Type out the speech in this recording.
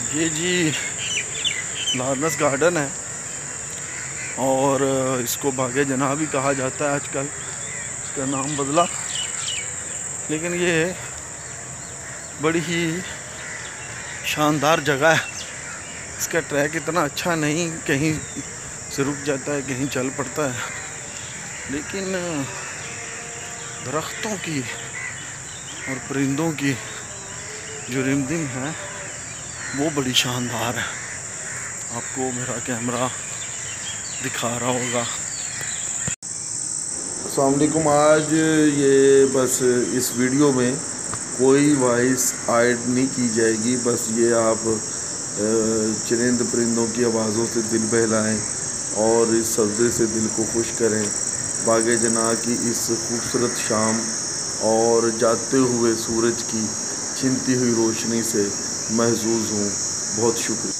ये जी लारनस गार्डन है और इसको बागे जनाह भी कहा जाता है आजकल, इसका नाम बदला। लेकिन ये बड़ी ही शानदार जगह है। इसका ट्रैक इतना अच्छा नहीं, कहीं से रुक जाता है, कहीं चल पड़ता है, लेकिन दरख्तों की और परिंदों की जो रिमझिम है वो बड़ी शानदार है। आपको मेरा कैमरा दिखा रहा होगा। अस्सलाम वालेकुम। आज ये बस इस वीडियो में कोई वॉइस ऐड नहीं की जाएगी। बस ये आप चरिंद परिंदों की आवाज़ों से दिल बहलाएं और इस सब्ज़े से दिल को खुश करें। बागे जनाह की इस खूबसूरत शाम और जाते हुए सूरज की छिनती हुई रोशनी से महजूज हूँ। बहुत शुक्रिया।